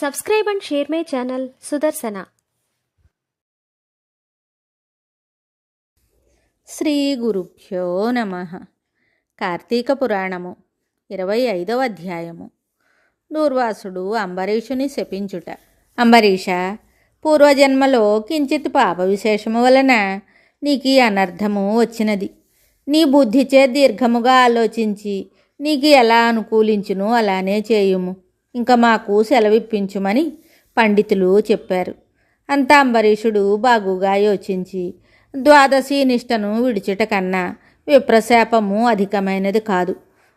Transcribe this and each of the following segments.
Subscribe and share my channel Sudarsana. Shri గురుభ్యో నమః. కార్తీక పురాణము 25వ అధ్యాయము. దూర్వాసుడు అంబరీషుని శపించుట. అంబరీష, పూర్వజన్మలో కించిత్ పాప విశేషము వలన నీకు ఈ అనర్థము వచ్చినది. నీ బుద్ధిచే దీర్ఘముగా ఆలోచించి నీకు ఎలా అనుకూలించును అలానే చేయుము. ఇంకా మాకు సెలవిప్పించుమని పండితులు చెప్పారు. అంతా అంబరీషుడు బాగుగా యోచించి ద్వాదశి నిష్టను విడిచుట కన్నా విప్రశాపము అధికమైనది కాదు.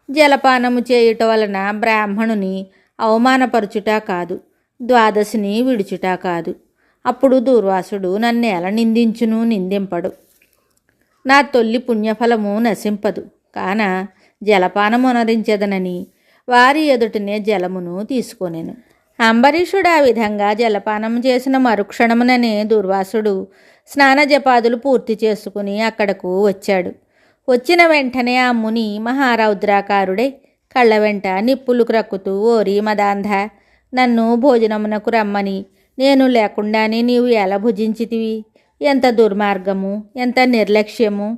జలపానము చేయుట వలన బ్రాహ్మణుని అవమానపరచుట కాదు, ద్వాదశిని విడుచుట కాదు. అప్పుడు దూర్వాసుడు నన్నేల నిందించును, నిందింపడు. నా తొల్లి పుణ్యఫలము నశింపదు, కాన జలపానమునరించదనని వారి ఎదుటనే జలమును తీసుకొనెను. అంబరీషుడు ఆ విధంగా జలపానం చేసిన మరుక్షణముననే దూర్వాసుడు స్నాన జపాదులు పూర్తి చేసుకుని అక్కడకు వచ్చాడు. వచ్చిన వెంటనే ఆ ముని మహారౌద్రాకారుడే కళ్ళ వెంట నిప్పులు క్రక్కుతూ, ఓరి మదాంధ, నన్ను భోజనమునకు రమ్మని నేను లేకుండానే నీవు ఎలా భుజించితివి? ఎంత దుర్మార్గము, ఎంత నిర్లక్ష్యము,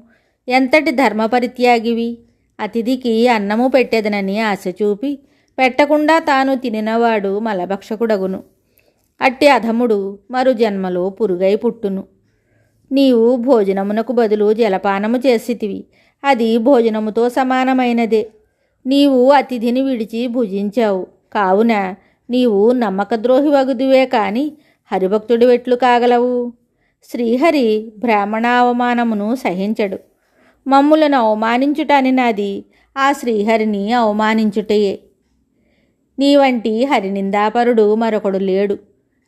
ఎంతటి ధర్మపరిత్యాగివి! అతిథికి అన్నము పెట్టెదనని ఆశ చూపి పెట్టకుండా తాను తినినవాడు మలభక్షకుడగును. అట్టి అధముడు మరు జన్మలో పురుగై పుట్టును. నీవు భోజనమునకు బదులు జలపానము చేసితివి, అది భోజనముతో సమానమైనదే. నీవు అతిథిని విడిచి భుజించావు, కావున నీవు నమ్మకద్రోహి వగుదువే కాని హరిభక్తుడి వెట్లు కాగలవు. శ్రీహరి బ్రాహ్మణ అవమానమును సహించడు. మమ్ములను అవమానించుటని నాది ఆ శ్రీహరిని అవమానించుటయే. నీ వంటి హరినిందాపరుడు మరొకడు లేడు.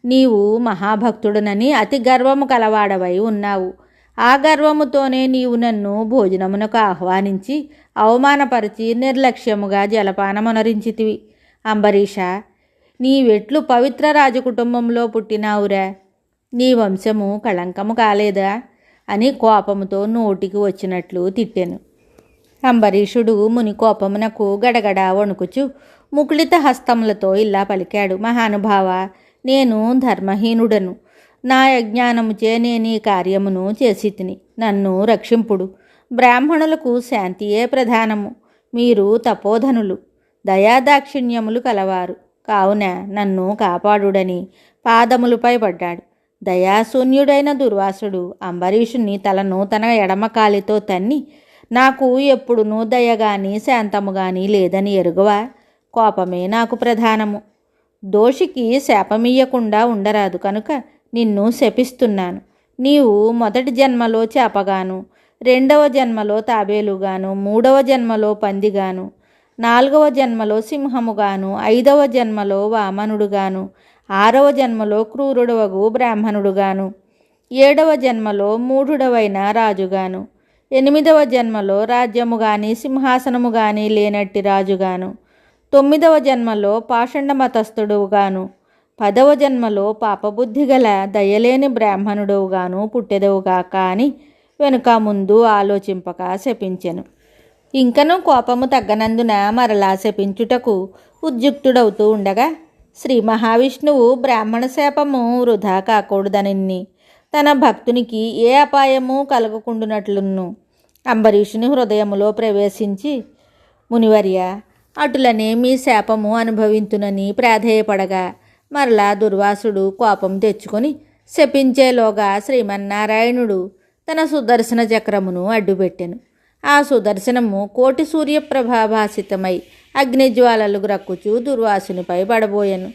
నీవు మహాభక్తుడునని అతి గర్వము కలవాడవై ఉన్నావు. ఆ గర్వముతోనే నీవు నన్ను భోజనమునకు ఆహ్వానించి అవమానపరిచి నిర్లక్ష్యముగా జలపానమునరించితివి. అంబరీష, నీవెట్లు పవిత్ర రాజకుటుంబంలో పుట్టినావురా? నీ వంశము కళంకము కాలేదా అని కోపముతో నోటికి వచ్చినట్లు తిట్టెను. అంబరీషుడు ముని కోపమునకు గడగడ వణుకుచు ముకుళిత హస్తములతో ఇలా పలికాడు. మహానుభావ, నేను ధర్మహీనుడను. నా అజ్ఞానముచే నేను ఈ కార్యమును చేసి తిని, నన్ను రక్షింపుడు. బ్రాహ్మణులకు శాంతియే ప్రధానము. మీరు తపోధనులు, దయాదాక్షిణ్యములు కలవారు, కావున నన్ను కాపాడుడని పాదములపై పడ్డాడు. దయాశూన్యుడైన దుర్వాసుడు అంబరీషుని తలను తన ఎడమ కాలితో తన్ని, నాకు ఎప్పుడునూ దయగాని శాంతము గాని లేదని ఎరుగవా? కోపమే నాకు ప్రధానము. దోషికి శాపమియ్యకుండా ఉండరాదు కనుక నిన్ను శపిస్తున్నాను. నీవు మొదటి జన్మలో చేపగాను, రెండవ జన్మలో తాబేలుగాను, మూడవ జన్మలో పందిగాను, నాలుగవ జన్మలో సింహముగాను, ఐదవ జన్మలో వామనుడుగాను, ఆరవ జన్మలో క్రూరుడవగు బ్రాహ్మణుడుగాను, ఏడవ జన్మలో మూఢుడవైన రాజుగాను, ఎనిమిదవ జన్మలో రాజ్యము గాని సింహాసనము గాని లేనట్టి రాజుగాను, తొమ్మిదవ జన్మలో పాషండ మతస్థుడుగాను, 10వ జన్మలో పాపబుద్ధి గల దయలేని బ్రాహ్మణుడుగాను పుట్టెదవుగాక అని వెనుక ముందు ఆలోచింపక శపించెను. ఇంకనూ కోపము తగ్గనందున మరలా శపించుటకు ఉద్యుక్తుడవుతూ ఉండగా శ్రీ మహావిష్ణువు బ్రాహ్మణ శాపము వృధా కాకూడదనిన్ని తన భక్తునికి ఏ అపాయము కలగకుండునట్లును అంబరీషుని హృదయములో ప్రవేశించి, మునివర్య, అటులనే మీ శాపము అనుభవింతునని ప్రాధేయపడగా మరలా దుర్వాసుడు కోపం తెచ్చుకొని శపించేలోగా శ్రీమన్నారాయణుడు తన సుదర్శన చక్రమును అడ్డుపెట్టెను. ఆ సుదర్శనము కోటి సూర్యప్రభాభాసితమై అగ్నిజ్వాలలు గ్రక్కుచూ దుర్వాసునిపై పడబోయెను.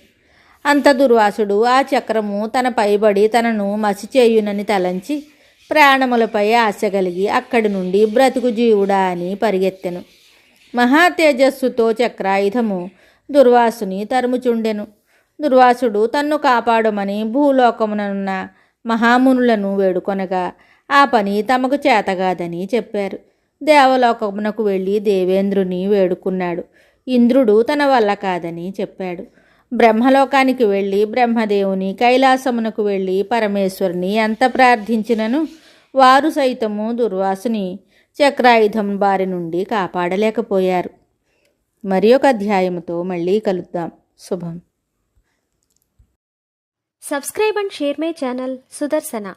అంత దుర్వాసుడు ఆ చక్రము తన పైబడి తనను మసిచేయునని తలంచి ప్రాణములపై ఆశ కలిగి అక్కడి నుండి బ్రతుకు జీవుడా అని పరిగెత్తెను. మహాతేజస్సుతో చక్రాయుధము దుర్వాసుని తరుముచుండెను. దుర్వాసుడు తన్ను కాపాడమని భూలోకమునున్న మహామునులను వేడుకొనగా ఆ పని తమకు చేతగాదని చెప్పారు. దేవలోకమునకు వెళ్ళి దేవేంద్రుని వేడుకున్నాడు. ఇంద్రుడు తన వల్ల కాదని చెప్పాడు. బ్రహ్మలోకానికి వెళ్ళి బ్రహ్మదేవుని, కైలాసమునకు వెళ్ళి పరమేశ్వరుని ఎంత ప్రార్థించినను వారు సైతము దుర్వాసుని చక్రాయుధం బారి నుండి కాపాడలేకపోయారు. మరి ఒక అధ్యాయముతో మళ్ళీ కలుద్దాం. శుభం. Subscribe and share my channel Sudarsana.